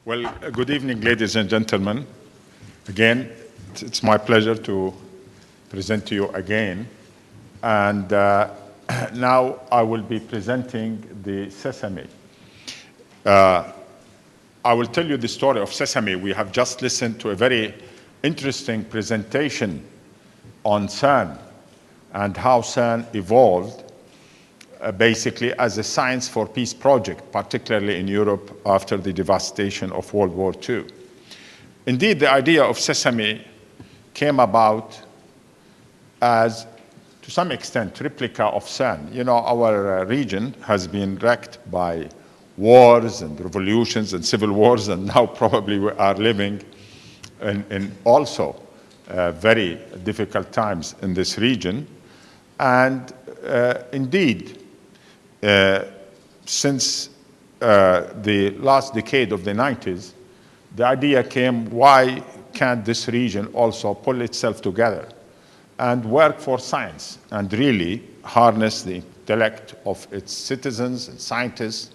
Well, good evening, ladies and gentlemen. Again, it's my pleasure to present to you again. And now I will be presenting the Sesame. I will tell you the story of Sesame. We have just listened to a very interesting presentation on CERN and how CERN evolved basically as a science for peace project, particularly in Europe after the devastation of World War II. Indeed, the idea of Sesame came about as, to some extent, replica of CERN. You know, our region has been wrecked by wars and revolutions and civil wars, and now probably we are living in also very difficult times in this region. And indeed, since the last decade of the 90s, the idea came, why can't this region also pull itself together and work for science and really harness the intellect of its citizens and scientists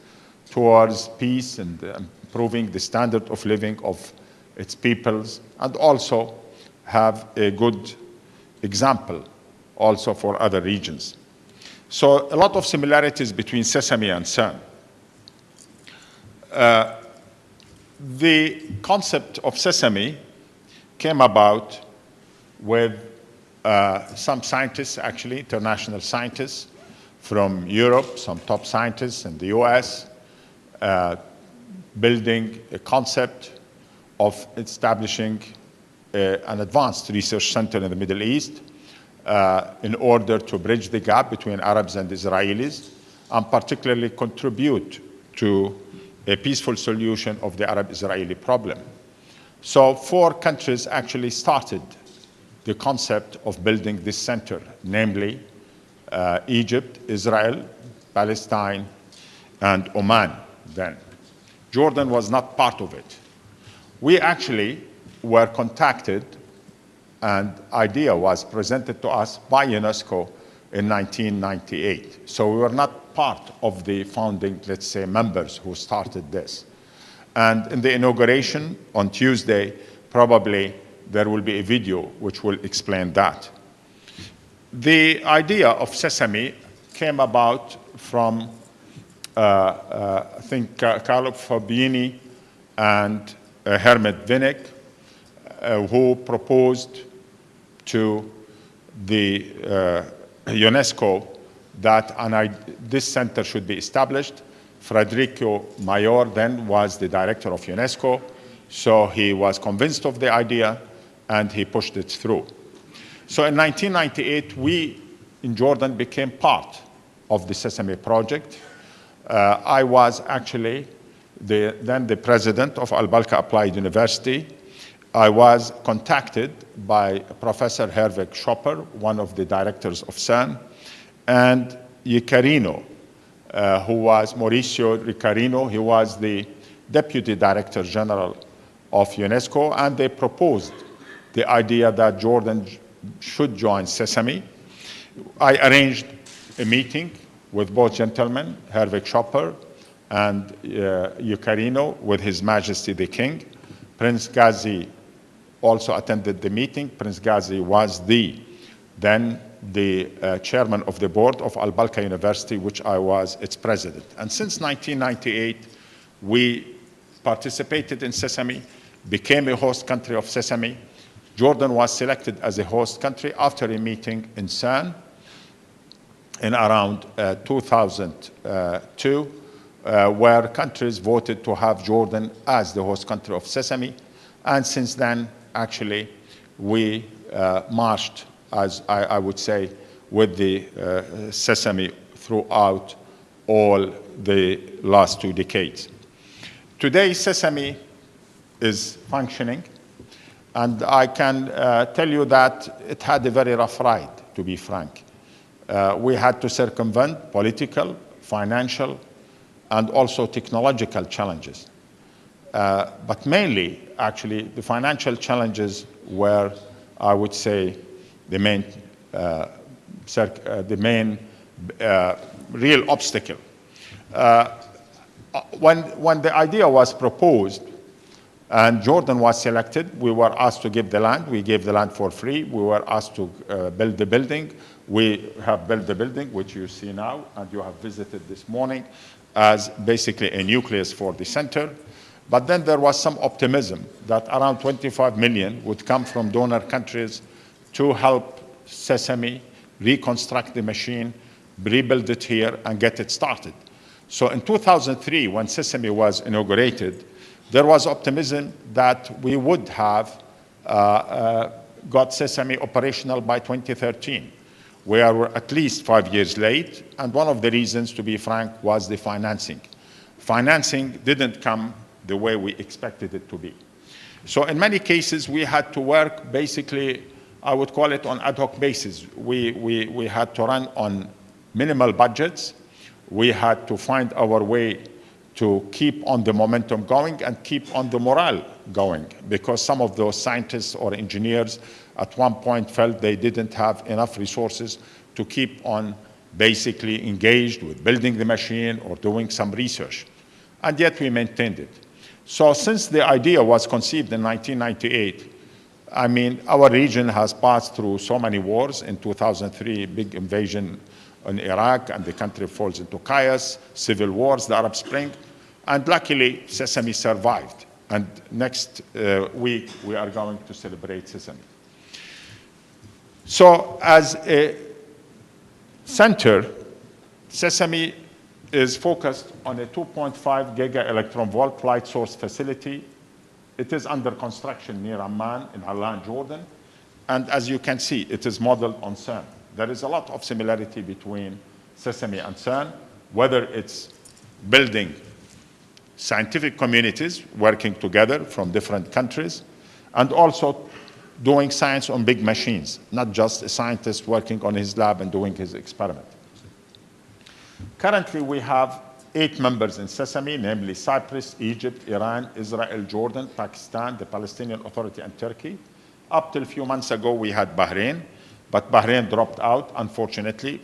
towards peace and improving the standard of living of its peoples, and also have a good example also for other regions. So a lot of similarities between Sesame and CERN. The concept of Sesame came about with some scientists, actually, international scientists from Europe, some top scientists in the US, building a concept of establishing an advanced research center in the Middle East in order to bridge the gap between Arabs and Israelis, and particularly contribute to a peaceful solution of the Arab-Israeli problem. So 4 countries actually started the concept of building this center, namely Egypt, Israel, Palestine, and Oman then. Jordan was not part of it. We actually were contacted, and idea was presented to us by UNESCO in 1998. So we were not part of the founding, let's say, members who started this. And in the inauguration on Tuesday, probably there will be a video which will explain that. The idea of Sesame came about from, I think, Khaled Toukan and Hermet Vinnick, who proposed to the UNESCO that this center should be established. Federico Mayor then was the director of UNESCO, so he was convinced of the idea and he pushed it through. So in 1998, we in Jordan became part of the Sesame project. I was actually then the president of Al-Balqa Applied University. I was contacted by Professor Hervé Schopper, one of the directors of CERN, and Mauricio Riccarino, he was the deputy director general of UNESCO, and they proposed the idea that Jordan should join Sesame. I arranged a meeting with both gentlemen, Hervé Schopper and Riccarino, with His Majesty the King. Prince Ghazi also attended the meeting. Prince Ghazi was then the chairman of the board of Al-Balqa University, which I was its president. And since 1998, we participated in Sesame, became a host country of Sesame. Jordan was selected as a host country after a meeting in CERN in around 2002, where countries voted to have Jordan as the host country of Sesame. And since then, actually, we marched, as I would say, with the Sesame throughout all the last 2 decades. Today, Sesame is functioning, and I can tell you that it had a very rough ride, to be frank. We had to circumvent political, financial, and also technological challenges. But mainly, actually, the financial challenges were, I would say, the main real obstacle. When the idea was proposed, And Jordan was selected. We were asked to give the land. We gave the land for free. We were asked to build the building. We have built the building, which you see now, and you have visited this morning, as basically a nucleus for the center. But then there was some optimism that around 25 million would come from donor countries to help Sesame reconstruct the machine, rebuild it here, and get it started. So in 2003, when Sesame was inaugurated, there was optimism that we would have got Sesame operational by 2013. We are at least 5 years late, and one of the reasons, to be frank, was the financing. Financing didn't come the way we expected it to be. So in many cases, we had to work basically, I would call it on ad hoc basis. We had to run on minimal budgets. We had to find our way to keep on the momentum going and keep on the morale going, because some of those scientists or engineers at one point felt they didn't have enough resources to keep on basically engaged with building the machine or doing some research. And yet we maintained it. So since the idea was conceived in 1998, I mean, our region has passed through so many wars. In 2003, big invasion in Iraq, and the country falls into chaos, civil wars, the Arab Spring, and luckily Sesame survived. And next week, we are going to celebrate Sesame. So as a center, Sesame is focused on a 2.5 giga electron volt flight source facility. It is under construction near Amman in Allan, Jordan. And as you can see, it is modeled on CERN. There is a lot of similarity between Sesame and CERN, whether it's building scientific communities working together from different countries, and also doing science on big machines, not just a scientist working on his lab and doing his experiment. Currently, we have 8 members in Sesame, namely Cyprus, Egypt, Iran, Israel, Jordan, Pakistan, the Palestinian Authority, and Turkey. Up till a few months ago, we had Bahrain, but Bahrain dropped out, unfortunately.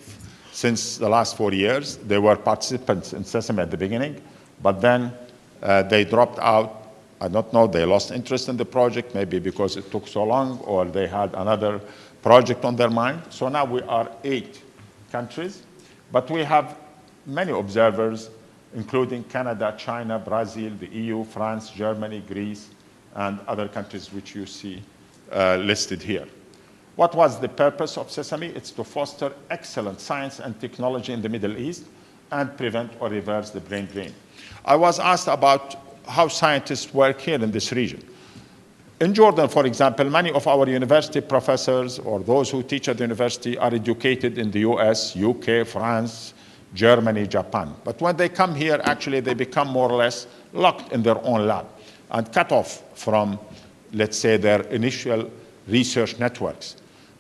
Since the last 4 years, they were participants in Sesame at the beginning, but then they dropped out. I don't know, they lost interest in the project, maybe because it took so long, or they had another project on their mind. So now we are 8 countries, but we have many observers, including Canada, China, Brazil, the EU, France, Germany, Greece, and other countries which you see listed here. What was the purpose of Sesame? It's to foster excellent science and technology in the Middle East and prevent or reverse the brain drain. I was asked about how scientists work here in this region. In Jordan, for example, many of our university professors or those who teach at the university are educated in the US, UK, France, Germany, Japan. But when they come here, actually, they become more or less locked in their own lab and cut off from, let's say, their initial research networks.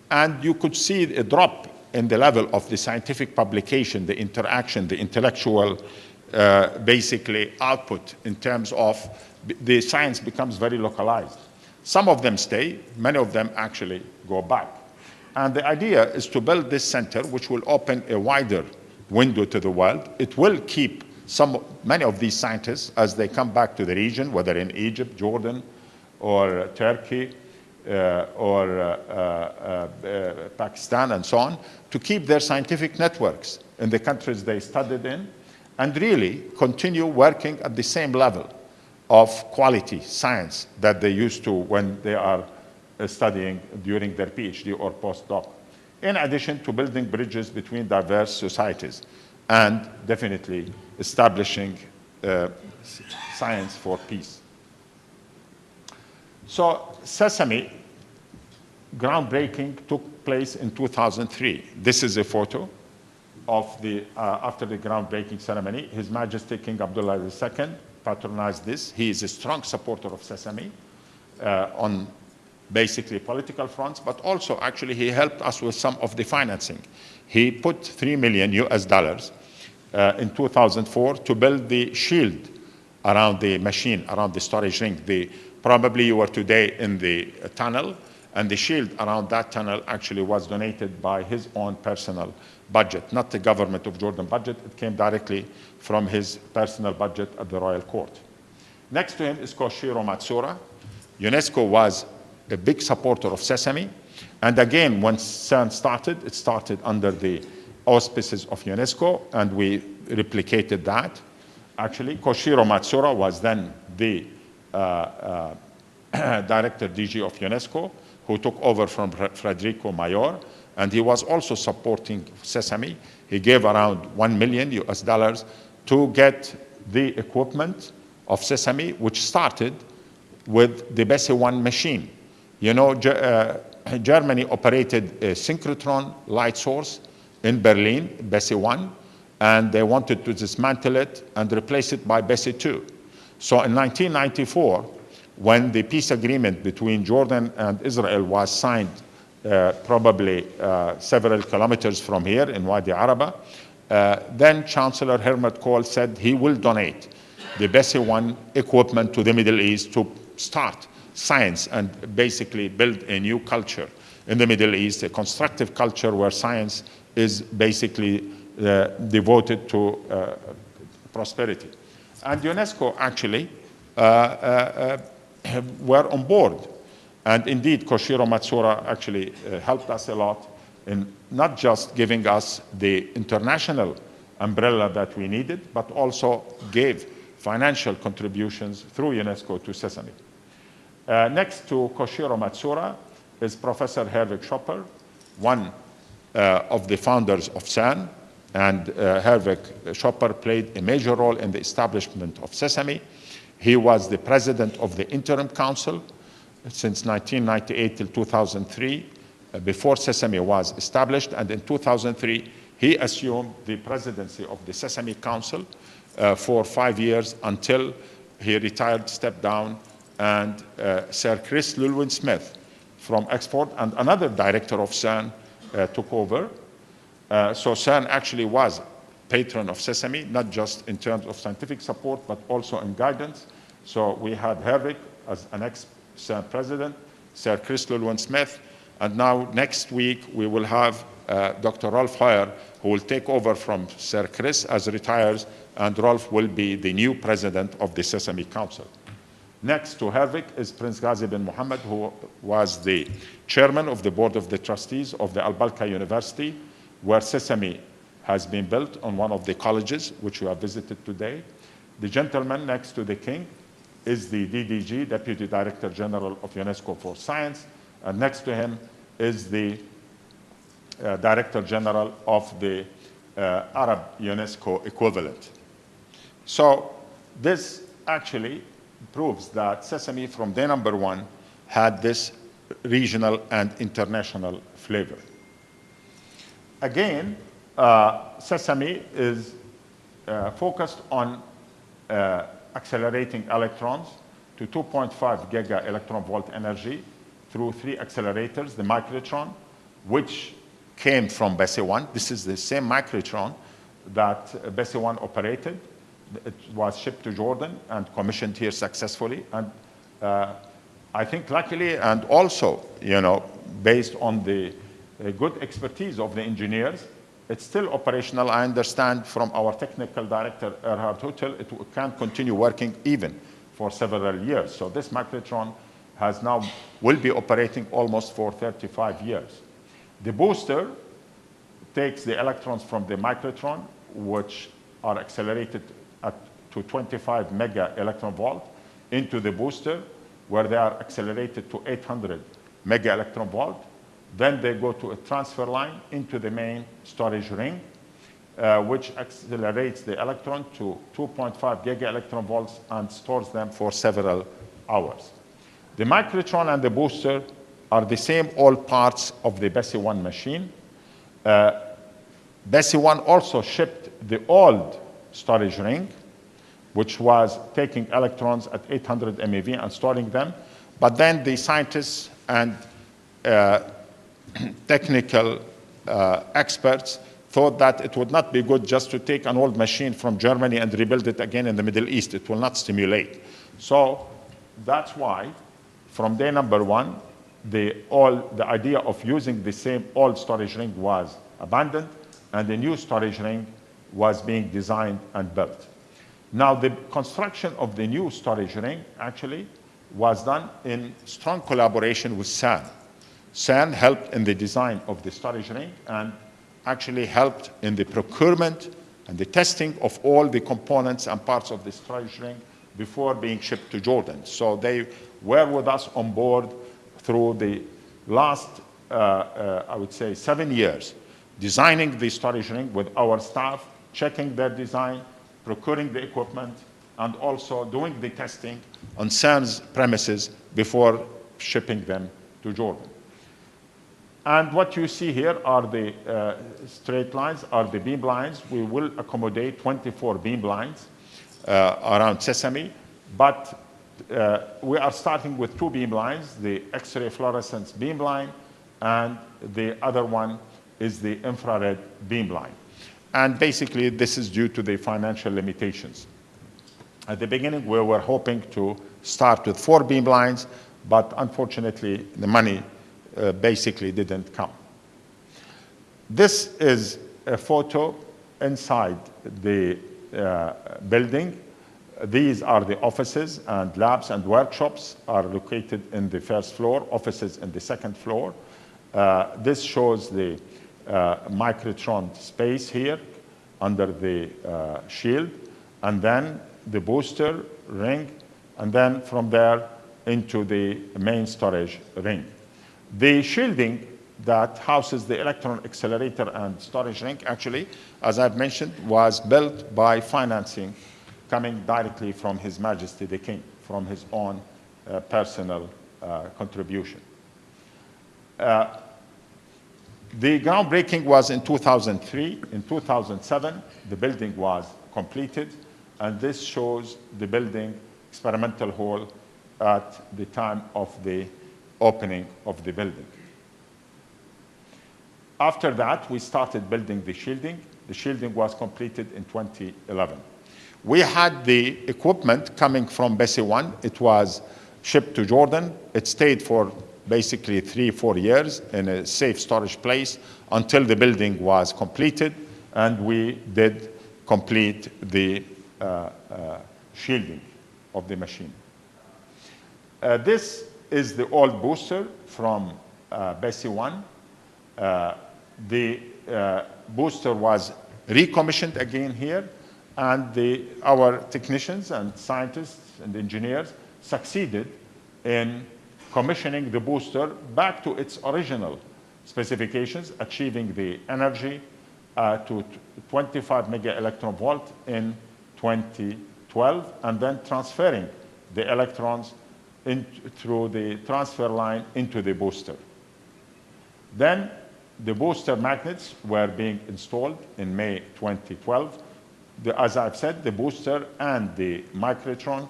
And you could see a drop in the level of the scientific publication, the interaction, the intellectual basically output in terms of the science becomes very localized. Some of them stay, many of them actually go back. And the idea is to build this center, which will open a wider window to the world. It will keep many of these scientists as they come back to the region, whether in Egypt, Jordan, or Turkey, or Pakistan, and so on, to keep their scientific networks in the countries they studied in, and really continue working at the same level of quality science that they used to when they are studying during their PhD or postdoc, in addition to building bridges between diverse societies and definitely establishing science for peace. So Sesame groundbreaking took place in 2003. This is a photo of the after the groundbreaking ceremony. His Majesty King Abdullah II patronized this. He is a strong supporter of Sesame on basically political fronts, but also actually he helped us with some of the financing. He put $3 million in 2004 to build the shield around the machine, around the storage ring. Probably you were today in the tunnel, and the shield around that tunnel actually was donated by his own personal budget, not the government of Jordan budget. It came directly from his personal budget at the royal court. Next to him is Koshiro Matsuura. UNESCO was a big supporter of Sesame. And again, when CERN started, it started under the auspices of UNESCO, and we replicated that. Actually, Koshiro Matsuura was then the Director DG of UNESCO, who took over from Federico Mayor, and he was also supporting Sesame. He gave around $1 million US to get the equipment of Sesame, which started with the BESSY 1 machine. You know, Germany operated a synchrotron light source in Berlin, BESSY 1, and they wanted to dismantle it and replace it by BESSY 2. So in 1994, when the peace agreement between Jordan and Israel was signed, probably several kilometers from here in Wadi Araba, then Chancellor Helmut Kohl said he will donate the BESSY 1 equipment to the Middle East to start science and basically build a new culture in the Middle East, a constructive culture where science is basically devoted to prosperity. And UNESCO actually were on board. And indeed, Koshiro Matsuura actually helped us a lot in not just giving us the international umbrella that we needed, but also gave financial contributions through UNESCO to Sesame. Next to Koshiro Matsuura is Professor Herwig Schopper, one of the founders of CERN, and Herwig Schopper played a major role in the establishment of Sesame. He was the president of the Interim Council since 1998 till 2003, before Sesame was established, and in 2003 he assumed the presidency of the Sesame Council for 5 years until he retired, stepped down, and Sir Chris Llewellyn-Smith from Oxford and another director of CERN took over. So CERN actually was patron of Sesame, not just in terms of scientific support, but also in guidance. So we had Herwig as an ex-CERN president, Sir Chris Llewellyn-Smith, and now next week we will have Dr. Rolf Hoyer, who will take over from Sir Chris as retires, and Rolf will be the new president of the Sesame Council. Next to Herwig is Prince Ghazi bin Mohammed, who was the chairman of the board of the trustees of the Al-Balqa University, where Sesame has been built on one of the colleges, which we have visited today. The gentleman next to the king is the DDG, Deputy Director General of UNESCO for Science, and next to him is the Director General of the Arab UNESCO equivalent. So this actually proves that Sesame from day number one had this regional and international flavor. Again, Sesame is focused on accelerating electrons to 2.5 giga electron volt energy through 3 accelerators, the microtron, which came from BESSY 1. This is the same microtron that BESSY 1 operated. It was shipped to Jordan and commissioned here successfully. And I think luckily, and also, you know, based on the good expertise of the engineers, it's still operational. I understand from our technical director, Erhard Hüttel, it can continue working even for several years. So this microtron will be operating almost for 35 years. The booster takes the electrons from the microtron, which are accelerated to 25 mega electron volt, into the booster, where they are accelerated to 800 mega electron volt. Then they go to a transfer line into the main storage ring, which accelerates the electron to 2.5 giga electron volts and stores them for several hours. The microtron and the booster are the same old parts of the BESSY 1 machine. BESSY 1 also shipped the old storage ring, which was taking electrons at 800 MeV and storing them. But then the scientists and technical experts thought that it would not be good just to take an old machine from Germany and rebuild it again in the Middle East. It will not stimulate. So that's why from day number one, the idea of using the same old storage ring was abandoned, and the new storage ring was being designed and built. Now, the construction of the new storage ring actually was done in strong collaboration with CERN. CERN helped in the design of the storage ring and actually helped in the procurement and the testing of all the components and parts of the storage ring before being shipped to Jordan. So they were with us on board through the last, I would say, 7 years, designing the storage ring with our staff, checking their design, procuring the equipment, and also doing the testing on CERN's premises before shipping them to Jordan. And what you see here are the straight lines, are the beam lines. We will accommodate 24 beam lines around Sesame, but we are starting with 2 beam lines, the X-ray fluorescence beam line, and the other one is the infrared beam line. And basically, this is due to the financial limitations. At the beginning, we were hoping to start with 4 beam lines, but unfortunately, the money basically didn't come. This is a photo inside the building. These are the offices, and labs and workshops are located in the first floor, offices in the second floor. This shows the microtron space here under the shield, and then the booster ring, and then from there into the main storage ring. The shielding that houses the electron accelerator and storage ring, actually, as I've mentioned, was built by financing coming directly from His Majesty the King, from his own personal contribution. The groundbreaking was in 2003. In 2007, the building was completed, and this shows the building experimental hall at the time of the opening of the building. After that, we started building the shielding. The shielding was completed in 2011. We had the equipment coming from Bessie 1. It was shipped to Jordan. It stayed for basically 3-4 years in a safe storage place until the building was completed, and we did complete the shielding of the machine. This is the old booster from Bessie 1. The booster was recommissioned again here, and our technicians and scientists and engineers succeeded in commissioning the booster back to its original specifications, achieving the energy to 25 mega electron volt in 2012, and then transferring the electrons through the transfer line into the booster. Then the booster magnets were being installed in May 2012. As I've said, the booster and the microtron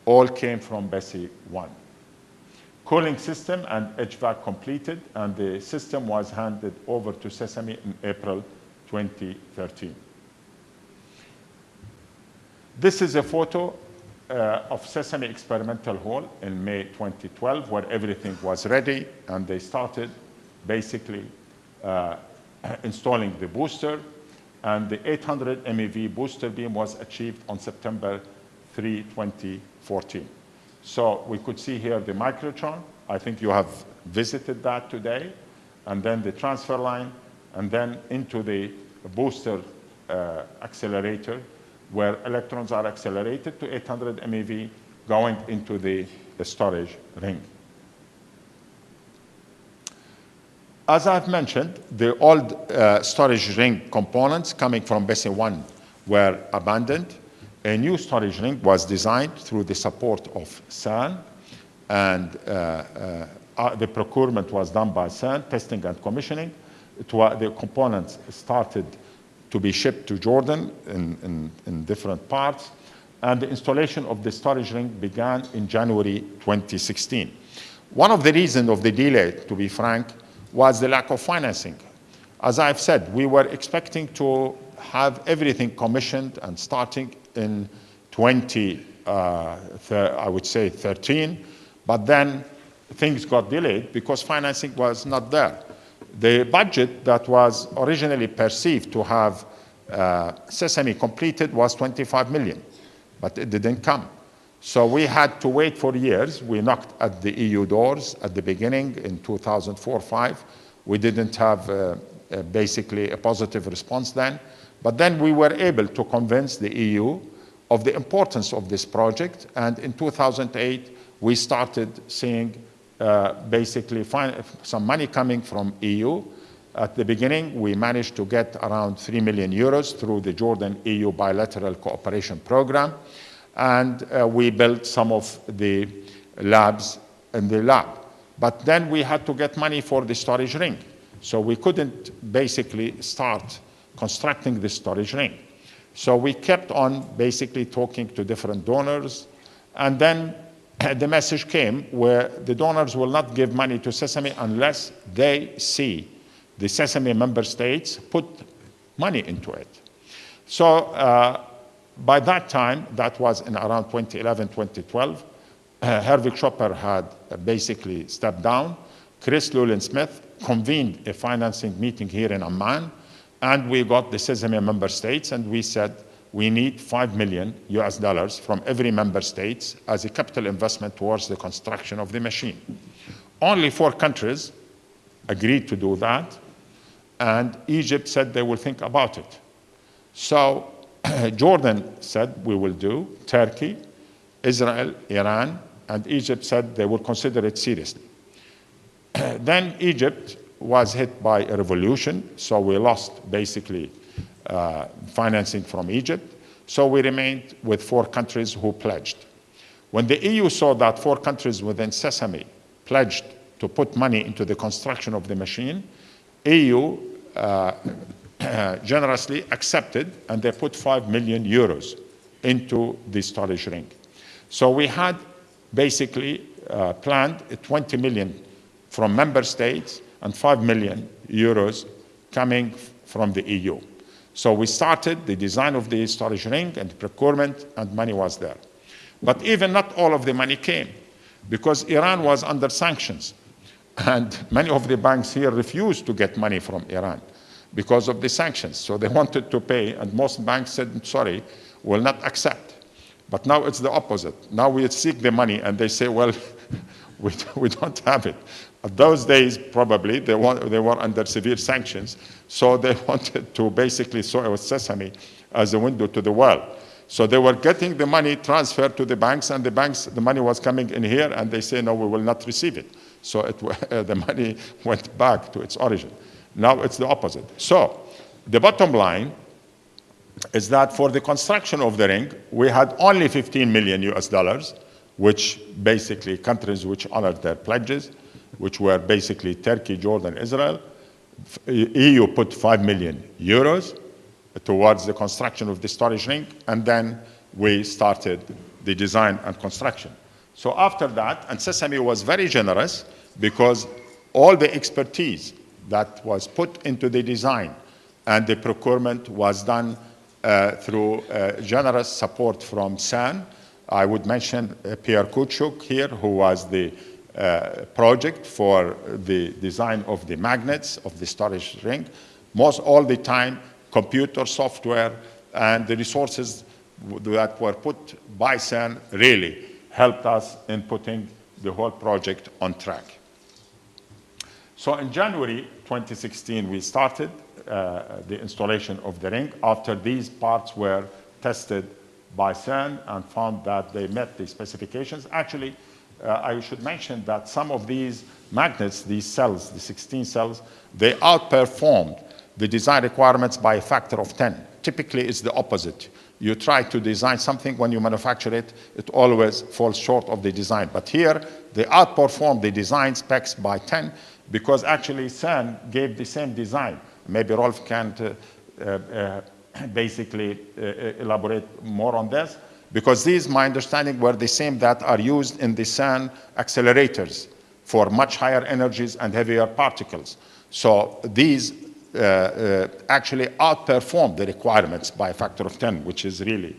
all came from Bessie 1. Cooling system and HVAC completed, and the system was handed over to Sesame in April 2013. This is a photo of Sesame Experimental Hall in May 2012, where everything was ready, and they started basically installing the booster, and the 800 MeV booster beam was achieved on September 3, 2014. So we could see here the microtron. I think you have visited that today, and then the transfer line, and then into the booster accelerator, where electrons are accelerated to 800 MeV going into the storage ring. As I've mentioned, the old storage ring components coming from Bessie 1 were abandoned. A new storage ring was designed through the support of CERN, and the procurement was done by CERN, testing and commissioning. The components started to be shipped to Jordan in different parts, and the installation of the storage ring began in January 2016. One of the reasons of the delay, to be frank, was the lack of financing. As I've said, we were expecting to have everything commissioned and starting in 2013, but then things got delayed because financing was not there. The budget that was originally perceived to have Sesame completed was 25 million, but it didn't come. So we had to wait for years. We knocked at the EU doors at the beginning in 2004-05. We didn't have basically a positive response then. But then we were able to convince the EU of the importance of this project. And in 2008, we started seeing basically some money coming from EU. At the beginning, we managed to get around 3 million euros through the Jordan-EU bilateral cooperation program. And we built some of the labs in the lab. But then we had to get money for the storage ring. So we couldn't basically start constructing the storage ring. So we kept on basically talking to different donors. And then the message came where the donors will not give money to Sesame unless they see the Sesame member states put money into it. So by that time, that was in around 2011, 2012, Hervik Schopper had basically stepped down. Chris Llewellyn-Smith convened a financing meeting here in Amman, and we got the Sesame member states, and we said we need $5 million from every member state as a capital investment towards the construction of the machine. Only 4 countries agreed to do that, and Egypt said they will think about it. So Jordan said we will do, Turkey, Israel, Iran, and Egypt said they will consider it seriously. Then Egypt was hit by a revolution, so we lost basically financing from Egypt. So we remained with 4 countries who pledged. When the EU saw that 4 countries within Sesame pledged to put money into the construction of the machine, EU generously accepted, and they put 5 million euros into the storage ring. So we had basically planned 20 million from member states and 5 million euros coming from the EU. So we started the design of the storage ring and procurement, and money was there. But even not all of the money came, because Iran was under sanctions. And many of the banks here refused to get money from Iran because of the sanctions. So they wanted to pay, and most banks said, sorry, will not accept. But now it's the opposite. Now we seek the money, and they say, well, we don't have it. At those days, probably, they were under severe sanctions, so they wanted to basically show Sesame as a window to the world. So they were getting the money transferred to the banks, and the money was coming in here, and they say, no, we will not receive it. So the money went back to its origin. Now it's the opposite. So the bottom line is that for the construction of the ring, we had only 15 million US dollars, which basically countries which honored their pledges, which were basically Turkey, Jordan, Israel. EU put 5 million euros towards the construction of the storage ring, and then we started the design and construction. So after that, and Sesame was very generous, because all the expertise that was put into the design and the procurement was done through generous support from CERN. I would mention Pierre Kuchuk here, who was the project for the design of the magnets of the storage ring. All the time, computer software and the resources that were put by CERN really helped us in putting the whole project on track. So in January 2016, we started the installation of the ring after these parts were tested by CERN and found that they met the specifications. Actually, I should mention that some of these magnets, these cells, the 16 cells, they outperformed the design requirements by a factor of 10. Typically, it's the opposite. You try to design something, when you manufacture it, it always falls short of the design. But here, they outperformed the design specs by 10, because actually CERN gave the same design. Maybe Rolf can basically elaborate more on this, because these, my understanding, were the same that are used in the CERN accelerators for much higher energies and heavier particles. So these actually outperformed the requirements by a factor of 10, which is really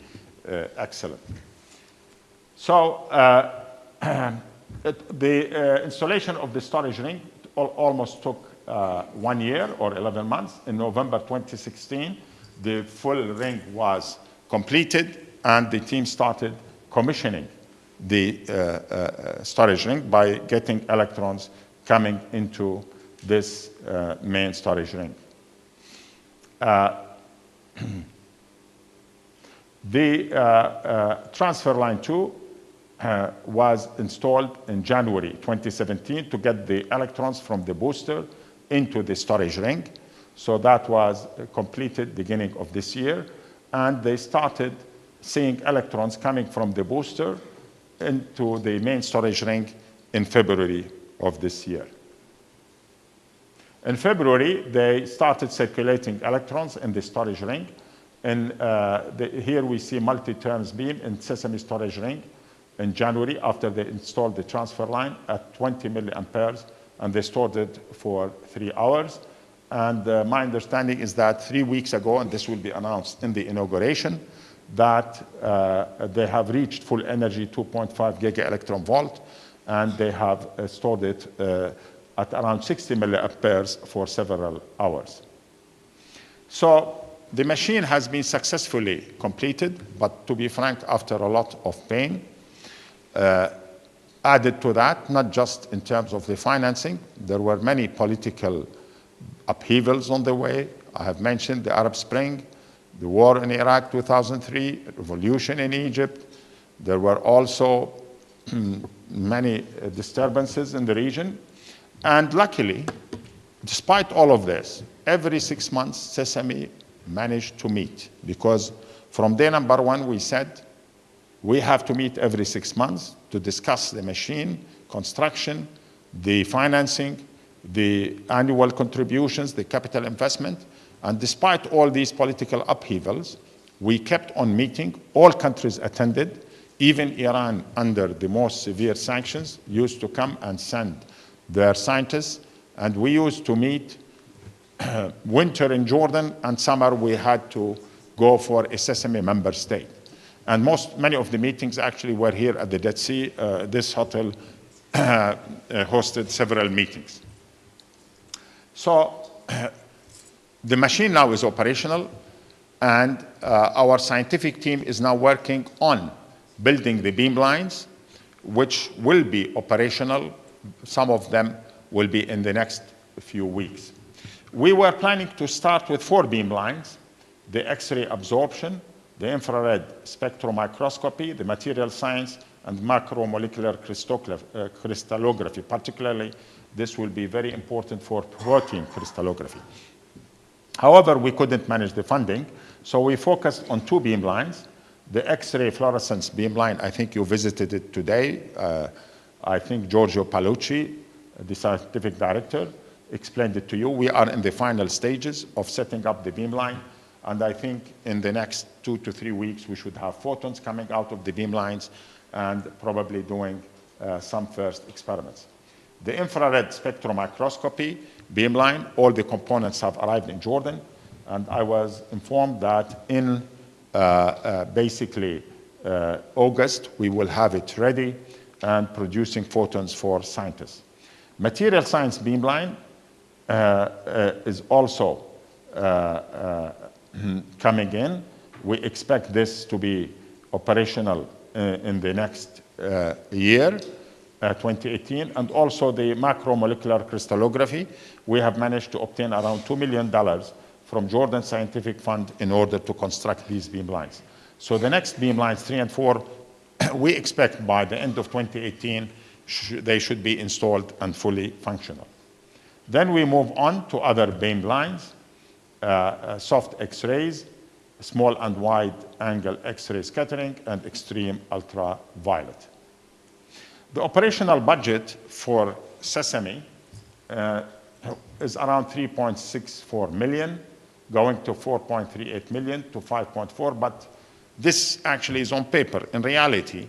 excellent. So the installation of the storage ring almost took 1 year or 11 months. In November 2016, the full ring was completed, and the team started commissioning the storage ring by getting electrons coming into this main storage ring. The transfer line 2 was installed in January 2017 to get the electrons from the booster into the storage ring. So that was completed beginning of this year. And they started seeing electrons coming from the booster into the main storage ring in February of this year. In February, they started circulating electrons in the storage ring. And here we see multi-turns beam in Sesame storage ring in January after they installed the transfer line at 20 milliamperes, and they stored it for 3 hours. And my understanding is that 3 weeks ago, and this will be announced in the inauguration, that they have reached full energy 2.5 giga electron volt, and they have stored it at around 60 milliamperes for several hours. So the machine has been successfully completed, but to be frank, after a lot of pain. Added to that, not just in terms of the financing, there were many political upheavals on the way. I have mentioned the Arab Spring, the war in Iraq 2003, revolution in Egypt. There were also many disturbances in the region. And luckily, despite all of this, every 6 months, Sesame managed to meet, because from day number 1, we said, we have to meet every 6 months to discuss the machine, construction, the financing, the annual contributions, the capital investment. And despite all these political upheavals, we kept on meeting. All countries attended. Even Iran, under the most severe sanctions, used to come and send their scientists. And we used to meet winter in Jordan, and summer we had to go for a Sesame member state. And many of the meetings actually were here at the Dead Sea. This hotel hosted several meetings. So the machine now is operational, and our scientific team is now working on building the beamlines, which will be operational. Some of them will be in the next few weeks. We were planning to start with 4 beamlines: the X-ray absorption, the infrared spectral microscopy, the material science, and macromolecular crystallography. Particularly, this will be very important for protein crystallography. However, we couldn't manage the funding, so we focused on 2 beamlines. The X-ray fluorescence beamline, I think you visited it today. I think Giorgio Palucci, the scientific director, explained it to you. We are in the final stages of setting up the beamline. And I think in the next 2 to 3 weeks, we should have photons coming out of the beamlines and probably doing some first experiments. The infrared spectral microscopy beamline, all the components have arrived in Jordan. And I was informed that in basically August, we will have it ready and producing photons for scientists. Material science beamline is also coming in. We expect this to be operational in the next year, 2018. And also the macromolecular crystallography, we have managed to obtain around $2 million from Jordan Scientific Fund in order to construct these beamlines. So the next beamlines, 3 and 4, we expect by the end of 2018, they should be installed and fully functional. Then we move on to other beamlines, soft X-rays, small and wide angle X-ray scattering, and extreme ultraviolet. The operational budget for Sesame is around 3.64 million, going to 4.38 million to 5.4, but this actually is on paper. In reality,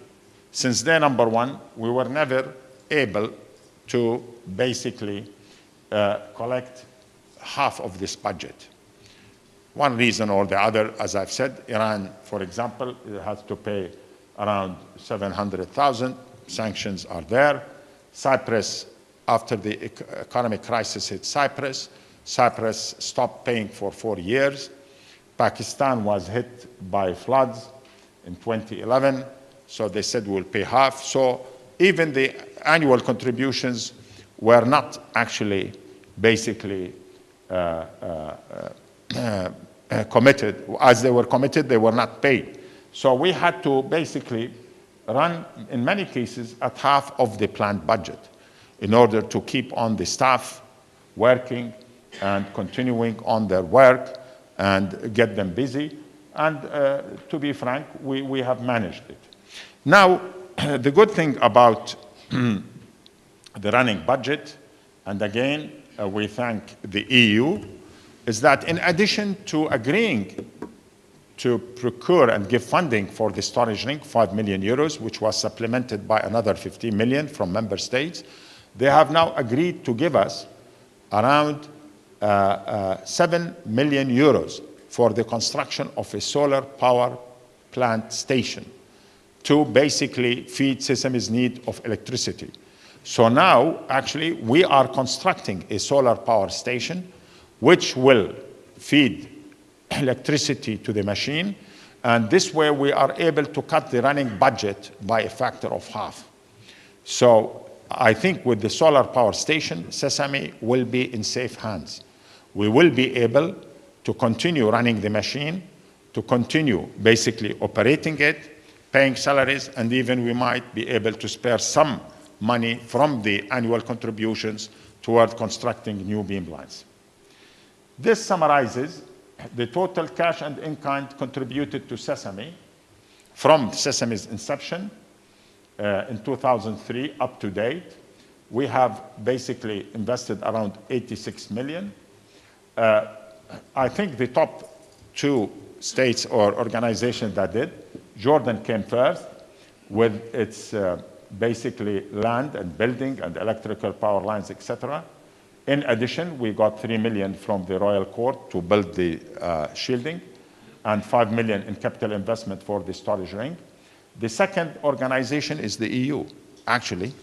since day number 1, we were never able to basically collect half of this budget. One reason or the other, as I've said, Iran, for example, has to pay around 700,000. Sanctions are there. Cyprus, after the economic crisis hit Cyprus stopped paying for 4 years. Pakistan was hit by floods in 2011. So they said we'll pay half. So even the annual contributions were not actually basically committed. As they were committed, they were not paid. So we had to basically run, in many cases, at half of the planned budget in order to keep on the staff working and continuing on their work and get them busy. And to be frank, we have managed it. Now, the good thing about the running budget, and again, we thank the EU, is that in addition to agreeing to procure and give funding for the storage ring, 5 million euros, which was supplemented by another 15 million from member states, they have now agreed to give us around 7 million euros for the construction of a solar power plant station to basically feed Sesame's need of electricity. So now, actually, we are constructing a solar power station which will feed electricity to the machine, and this way we are able to cut the running budget by a factor of half. So I think with the solar power station, Sesame will be in safe hands. We will be able to continue running the machine, to continue basically operating it, paying salaries, and even we might be able to spare some money from the annual contributions toward constructing new beamlines. This summarizes the total cash and in-kind contributed to Sesame from Sesame's inception in 2003 up to date. We have basically invested around 86 million. I think the top two states or organizations that did, Jordan came first with its basically land and building and electrical power lines, etc. In addition, we got 3 million from the Royal Court to build the shielding and 5 million in capital investment for the storage ring. The second organization is the EU. Actually,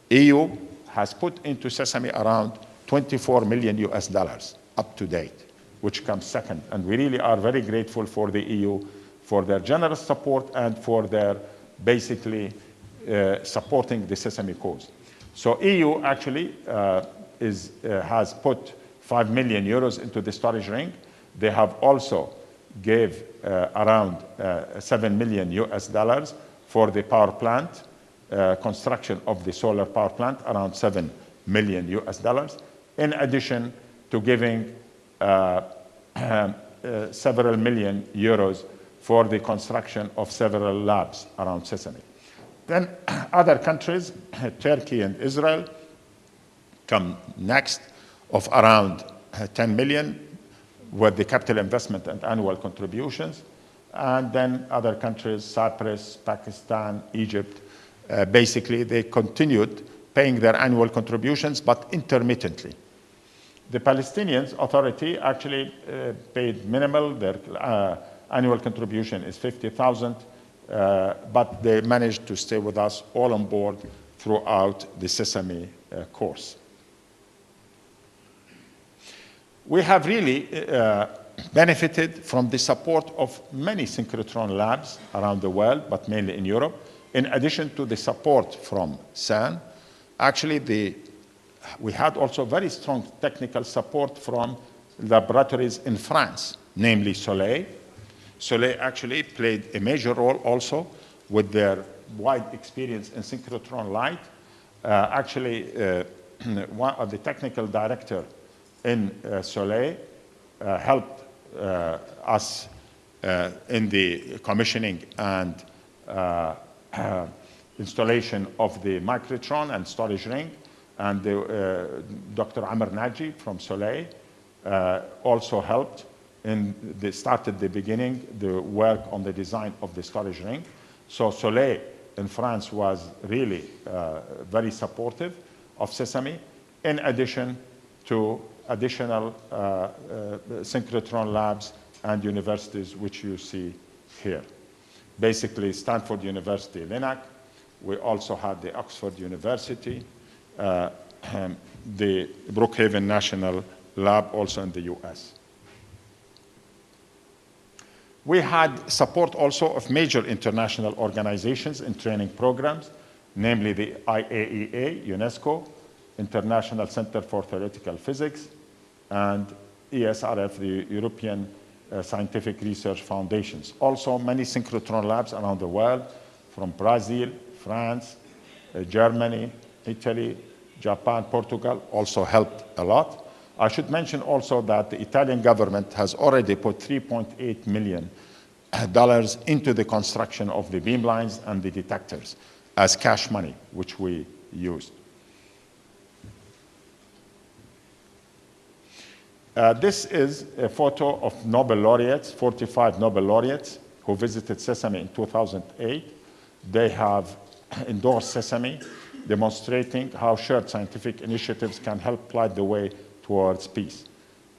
EU has put into Sesame around 24 million US dollars up to date, which comes second. And we really are very grateful for the EU for their generous support and for their basically supporting the Sesame cause. So EU actually has put 5 million euros into the storage ring. They have also gave around 7 million US dollars for the power plant, construction of the solar power plant, around 7 million US dollars, in addition to giving several million euros for the construction of several labs around Sesame. Then other countries, Turkey and Israel, come next of around 10 million with the capital investment and annual contributions. And then other countries, Cyprus, Pakistan, Egypt, basically they continued paying their annual contributions, but intermittently. The Palestinian Authority actually paid minimal. Their annual contribution is 50,000, but they managed to stay with us all on board throughout the Sesame course. We have really benefited from the support of many synchrotron labs around the world, but mainly in Europe, in addition to the support from CERN. Actually, we had also very strong technical support from laboratories in France, namely Soleil. Soleil actually played a major role also with their wide experience in synchrotron light. One of the technical director in Soleil helped us in the commissioning and installation of the microtron and storage ring. And Dr. Amr Naji from Soleil also helped started the beginning, the work on the design of the storage ring. So Soleil in France was really very supportive of Sesame, in addition to additional synchrotron labs and universities, which you see here. Basically, Stanford University, LINAC. We also had the Oxford University, the Brookhaven National Lab, also in the US. We had support also of major international organizations in training programs, namely the IAEA, UNESCO, International Center for Theoretical Physics, and ESRF, the European Scientific Research Foundations. Also, many synchrotron labs around the world, from Brazil, France, Germany, Italy, Japan, Portugal, also helped a lot. I should mention also that the Italian government has already put $3.8 million into the construction of the beamlines and the detectors as cash money, which we used. This is a photo of Nobel laureates, 45 Nobel laureates who visited Sesame in 2008. They have endorsed Sesame, demonstrating how shared scientific initiatives can help light the way towards peace.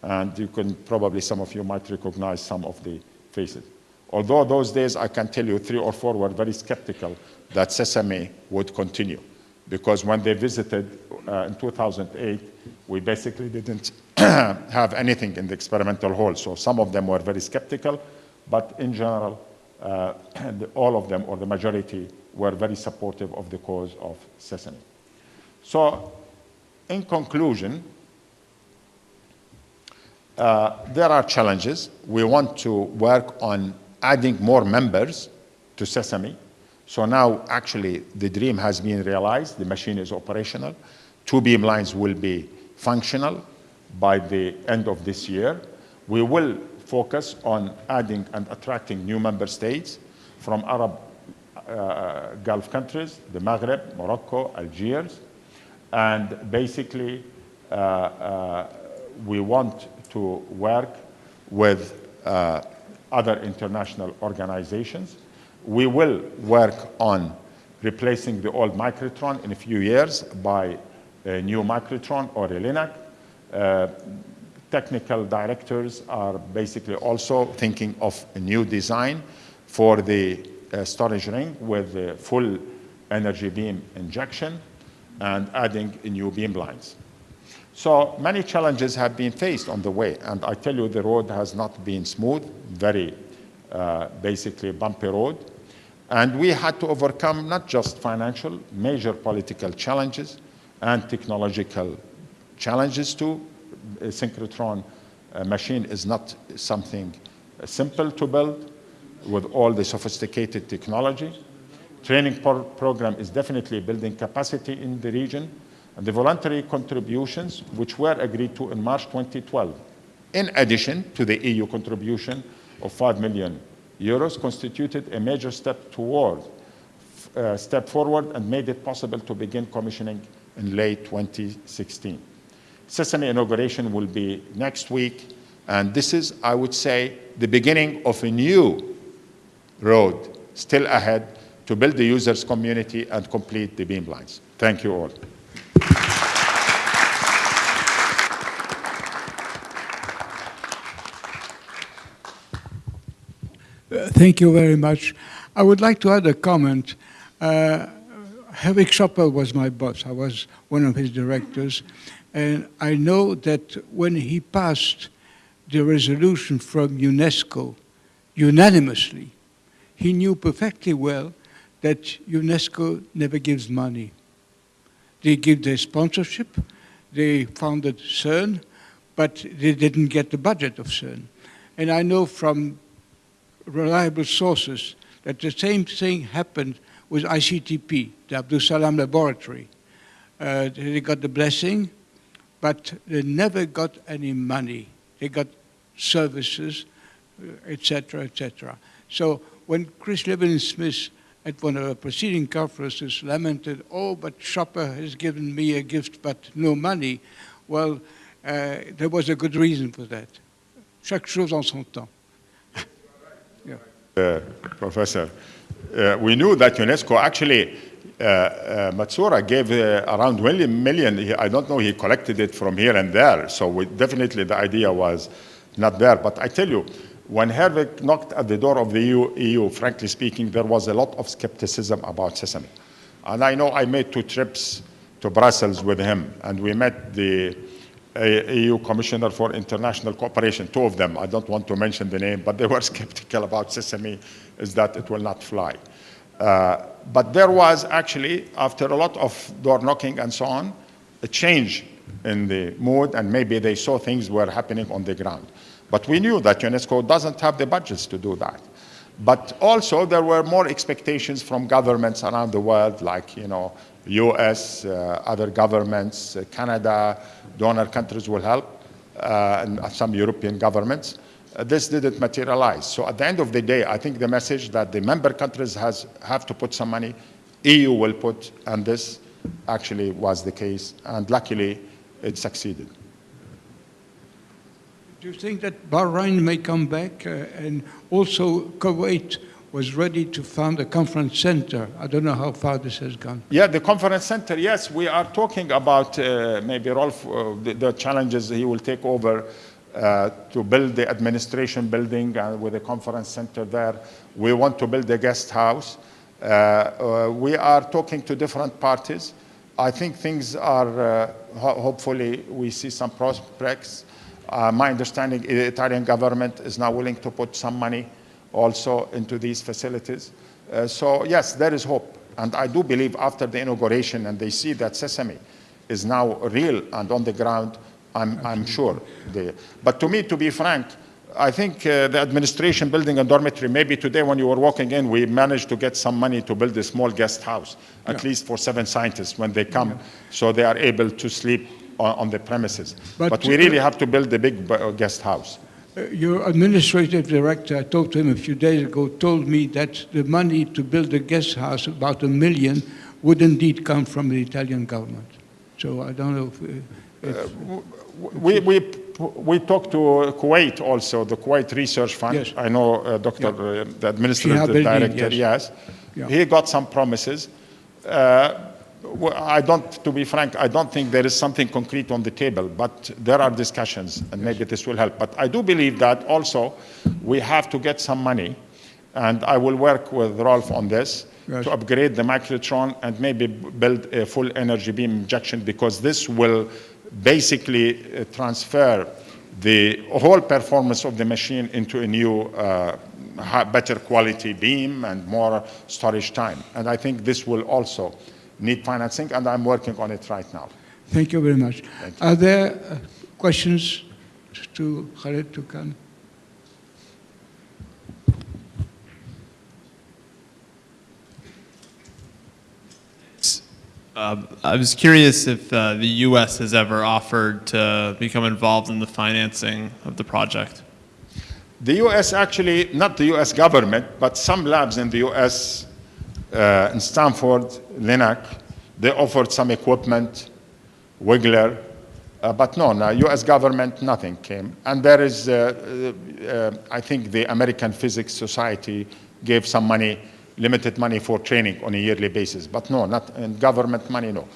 And you can probably, some of you might recognize some of the faces. Although those days, I can tell you 3 or 4 were very skeptical that Sesame would continue. Because when they visited in 2008, we basically didn't have anything in the experimental hall. So some of them were very skeptical, but in general, all of them, or the majority, were very supportive of the cause of Sesame. So in conclusion, there are challenges. We want to work on adding more members to Sesame. So now, actually, the dream has been realized. The machine is operational. 2 beamlines will be functional by the end of this year. We will focus on adding and attracting new member states from Arab Gulf countries, the Maghreb, Morocco, Algiers. And basically, we want to work with other international organizations. We will work on replacing the old microtron in a few years by a new microtron or a LINAC. Technical directors are basically also thinking of a new design for the storage ring with the full energy beam injection and adding new beamlines. So many challenges have been faced on the way, and I tell you the road has not been smooth, very basically bumpy road. And we had to overcome not just financial, major political challenges and technological challenges too. A synchrotron machine is not something simple to build with all the sophisticated technology. Training program is definitely building capacity in the region. And the voluntary contributions, which were agreed to in March 2012, in addition to the EU contribution of 5 million euros, constituted a major step forward and made it possible to begin commissioning in late 2016. Sesame inauguration will be next week, and this is, I would say, the beginning of a new road still ahead to build the users community and complete the beamlines. Thank you all. Thank you very much. I would like to add a comment. Herwig Schopper was my boss. I was one of his directors. And I know that when he passed the resolution from UNESCO unanimously, he knew perfectly well that UNESCO never gives money. They give their sponsorship, they founded CERN, but they didn't get the budget of CERN. And I know from reliable sources that the same thing happened with ICTP, the Abdus Salam laboratory. They got the blessing, but they never got any money. They got services, etc., etc. So when Chris Levin-Smith at one of the preceding conferences lamented, oh, but Schopper has given me a gift, but no money, well, there was a good reason for that. Chaque chose en son temps. Yeah. Professor, we knew that UNESCO actually, Matsuura gave around 20 million. I don't know, he collected it from here and there. So definitely the idea was not there. But I tell you, when Herwig knocked at the door of the EU, frankly speaking, there was a lot of skepticism about Sesame. And I know I made 2 trips to Brussels with him, and we met the EU Commissioner for International Cooperation, two of them, I don't want to mention the name, but they were skeptical about Sesame, is that it will not fly. But there was actually, after a lot of door knocking and so on, a change in the mood, and maybe they saw things were happening on the ground. But we knew that UNESCO doesn't have the budgets to do that. But also there were more expectations from governments around the world, like, US, other governments, Canada, donor countries will help, and some European governments. This didn't materialize. So at the end of the day, I think the message that the member countries have to put some money, EU will put, and this actually was the case, and luckily it succeeded. Do you think that Bahrain may come back? And also Kuwait was ready to found a conference center. I don't know how far this has gone. Yeah, the conference center, yes. We are talking about, maybe Rolf, the challenges he will take over to build the administration building with a conference center there. We want to build a guest house. We are talking to different parties. I think things are, hopefully, we see some prospects. My understanding is the Italian government is now willing to put some money also into these facilities. So yes, there is hope. And I do believe after the inauguration and they see that Sesame is now real and on the ground, I'm sure. But to me, to be frank, I think the administration building a dormitory, maybe today when you were walking in, we managed to get some money to build a small guest house, at least for 7 scientists when they come, so they are able to sleep on the premises. But we really have to build a big guest house. Your administrative director, I talked to him a few days ago, told me that the money to build a guest house, about $1 million, would indeed come from the Italian government. So I don't know if we talked to Kuwait also, the Kuwait Research Fund. Yes. I know Dr. The administrative director, yes. Yeah. He got some promises. To be frank, I don't think there is something concrete on the table, but there are discussions, and maybe this will help. But I do believe that also we have to get some money, and I will work with Rolf on this, to upgrade the microtron and maybe build a full energy beam injection, because this will basically transfer the whole performance of the machine into a new, better quality beam and more storage time. And I think this will also need financing, and I'm working on it right now. Thank you very much. Are there questions to Khaled Toukan? I was curious if the U.S. has ever offered to become involved in the financing of the project. The U.S. actually, not the U.S. government, but some labs in the U.S., in Stanford, LINAC, they offered some equipment, Wiggler, but no, U.S. government, nothing came. And there is, I think the American Physics Society gave some money, limited money for training on a yearly basis, but no, not in government money, no.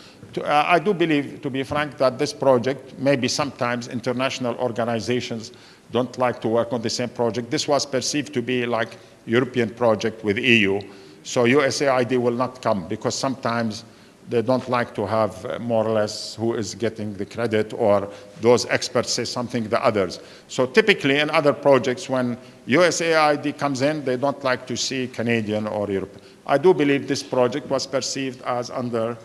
I do believe, to be frank, that this project, maybe sometimes international organizations don't like to work on the same project. This was perceived to be like European project with EU. So USAID will not come because sometimes they don't like to have more or less who is getting the credit, or those experts say something the others. So typically in other projects, when USAID comes in, they don't like to see Canadian or Europe. I do believe this project was perceived as under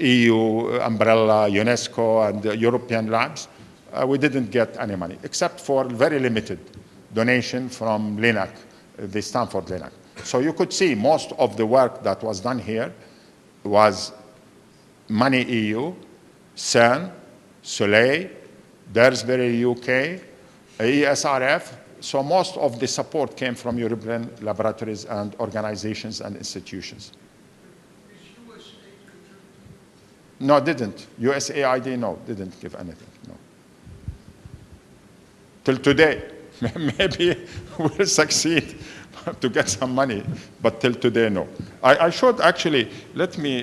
EU umbrella, UNESCO and European labs. We didn't get any money, except for very limited donation from LINAC, the Stanford LINAC. So you could see most of the work that was done here was money EU, CERN, Soleil, Daresbury UK, ESRF. So most of the support came from European laboratories and organizations and institutions. No, didn't. USAID, no, didn't give anything, no. Till today, maybe we'll succeed to get some money, but till today, no. I should actually, let me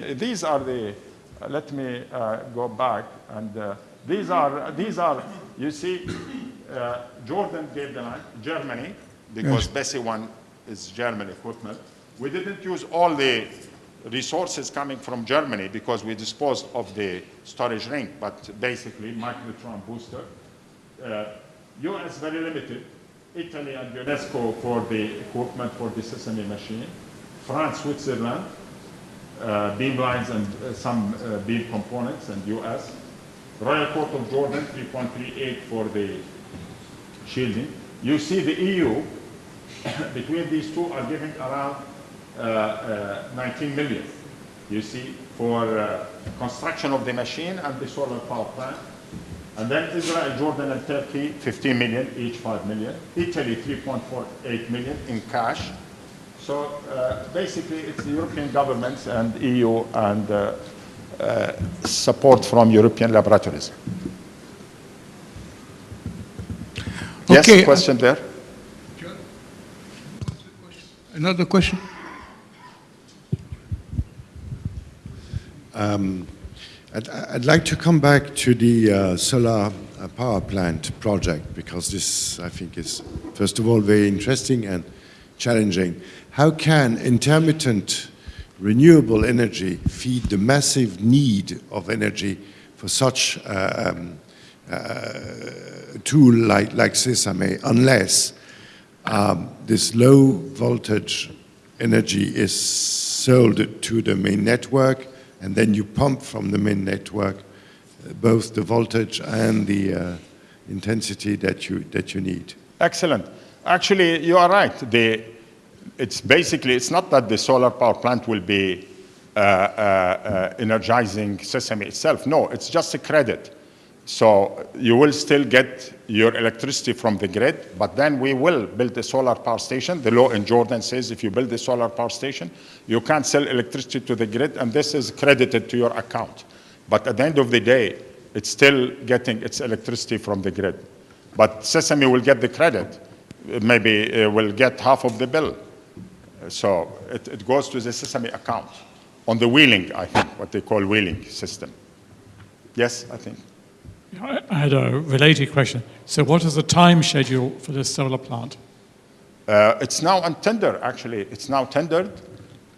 go back, and these are, you see, Jordan gave the line, Germany, because Bessie one is German equipment. We didn't use all the resources coming from Germany because we disposed of the storage ring, but basically microtron booster. US very limited. Italy and UNESCO for the equipment for the Sesame machine. France, Switzerland, Beamlines and some beam components, and US. Royal Court of Jordan, 3.38 for the shielding. You see the EU, between these two are giving around 19 million, you see, for construction of the machine and the solar power plant. And then Israel, Jordan, and Turkey, 15 million, each 5 million. Italy, 3.48 million in cash. So basically, it's the European governments and EU and support from European laboratories. Okay. Yes, question there? Another question? I'd like to come back to the solar power plant project, because this, I think, is, first of all, very interesting and challenging. How can intermittent renewable energy feed the massive need of energy for such a tool like Sesame, unless this low voltage energy is sold to the main network, and then you pump from the main network both the voltage and the intensity that you need? Excellent. Actually, you are right. It's not that the solar power plant will be energizing Sesame itself. No, it's just a credit. So you will still get your electricity from the grid, but then we will build a solar power station. The law in Jordan says if you build a solar power station, you can't sell electricity to the grid, and this is credited to your account. But at the end of the day, it's still getting its electricity from the grid. But Sesame will get the credit. Maybe will get half of the bill. So it goes to the Sesame account on the wheeling, I think, what they call wheeling system. Yes, I think. I had a related question. So what is the time schedule for this solar plant? It's now on tender, actually. It's now tendered.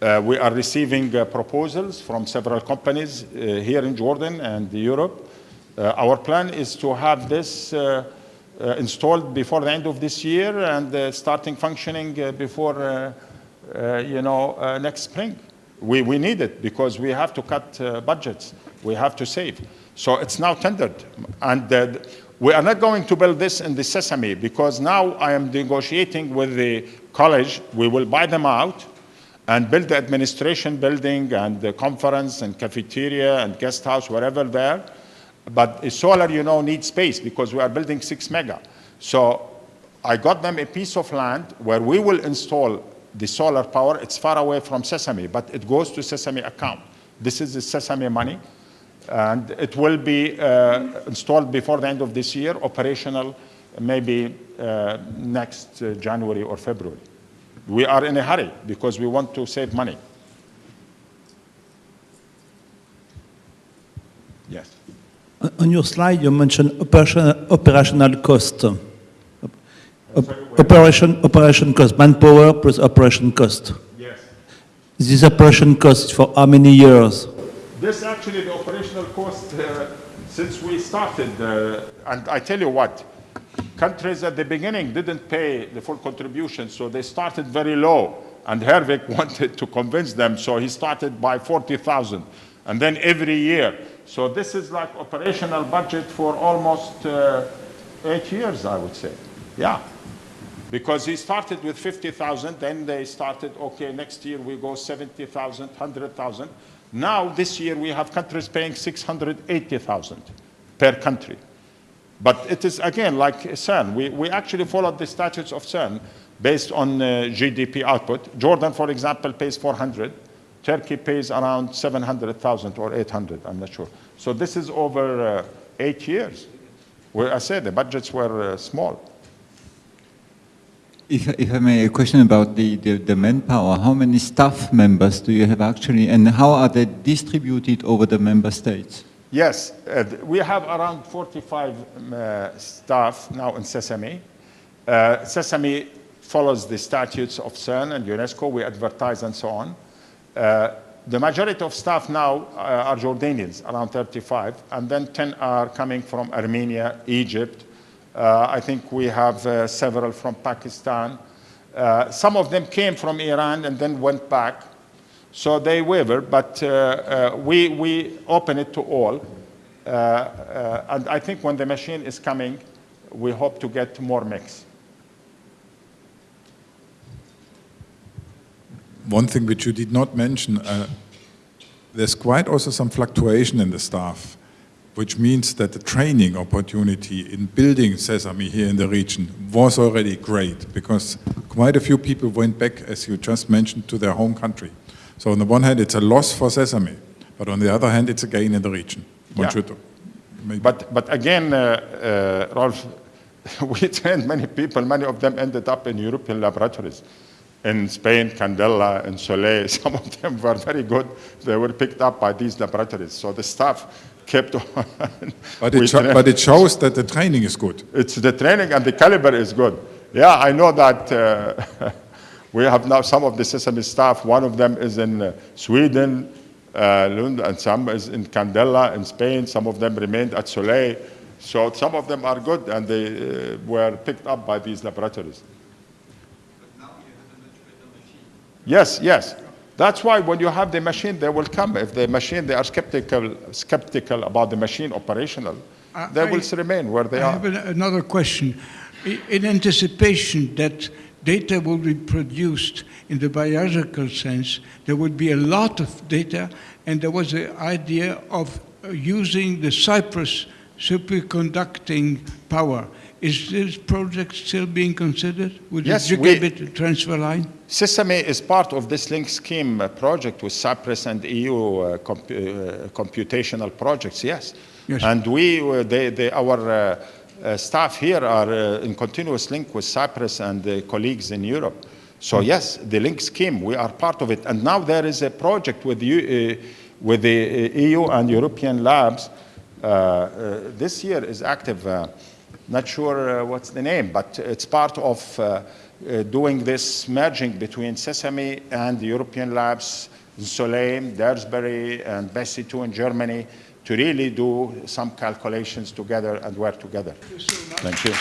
We are receiving proposals from several companies here in Jordan and Europe. Our plan is to have this installed before the end of this year and starting functioning before, next spring. We need it because we have to cut budgets. We have to save. So it's now tendered. And we are not going to build this in the Sesame because now I am negotiating with the college. We will buy them out and build the administration building and the conference and cafeteria and guest house, wherever there. But a solar, needs space because we are building 6 mega. So I got them a piece of land where we will install the solar power. It's far away from Sesame, but it goes to Sesame account. This is the Sesame money. And it will be installed before the end of this year, operational maybe next January or February. We are in a hurry because we want to save money. Yes. On your slide, you mentioned operational cost. Operation cost, manpower plus operation cost. Yes. This operation cost for how many years? This actually, the operational cost, since we started, and I tell you what, countries at the beginning didn't pay the full contribution, so they started very low. And Hervik wanted to convince them, so he started by 40,000, and then every year. So this is like operational budget for almost 8 years, I would say. Yeah. Because he started with 50,000, then they started, okay, next year we go 70,000, 100,000. Now, this year, we have countries paying 680,000 per country. But it is, again, like CERN. We actually followed the statutes of CERN based on GDP output. Jordan, for example, pays 400. Turkey pays around 700,000 or 800, I'm not sure. So this is over 8 years. Where I said the budgets were small. If I may, a question about the manpower. How many staff members do you have actually, and how are they distributed over the member states? Yes, we have around 45 staff now in Sesame. Sesame follows the statutes of CERN and UNESCO. We advertise and so on. The majority of staff now are Jordanians, around 35, and then 10 are coming from Armenia, Egypt. I think we have several from Pakistan. Some of them came from Iran and then went back. So they waver, but we open it to all. And I think when the machine is coming, we hope to get more mix. One thing which you did not mention, there's quite also some fluctuation in the staff, which means that the training opportunity in building Sesame here in the region was already great, because quite a few people went back, as you just mentioned, to their home country. So on the one hand, it's a loss for Sesame, but on the other hand, it's a gain in the region. But again, Rolf, we trained many people. Many of them ended up in European laboratories. In Spain, Candela, and Soleil, some of them were very good. They were picked up by these laboratories. So the staff kept on. But it shows that the training is good. It's the training and the caliber is good. Yeah, I know that we have now some of the Sesame staff. One of them is in Sweden, Lund, and some is in Candela in Spain. Some of them remained at Soleil. So some of them are good, and they were picked up by these laboratories. Yes, yes. That's why when you have the machine, they will come. If the machine, they are skeptical about the machine operational, they will remain where they are. I have another question. In anticipation that data will be produced in the biological sense, there would be a lot of data, and there was the idea of using the Cyprus superconducting power. Is this project still being considered? Would yes, you give it a transfer line? Sesame is part of this link scheme project with Cyprus and EU computational projects, yes. And our staff here are in continuous link with Cyprus and colleagues in Europe. So yes, the link scheme, we are part of it. And now there is a project with the EU and European labs. This year is active. Not sure what's the name, but it's part of doing this merging between Sesame and the European labs, Soleil, Dersbury, and Bessie 2 in Germany, to really do some calculations together and work together. Thank you so much. Thank you.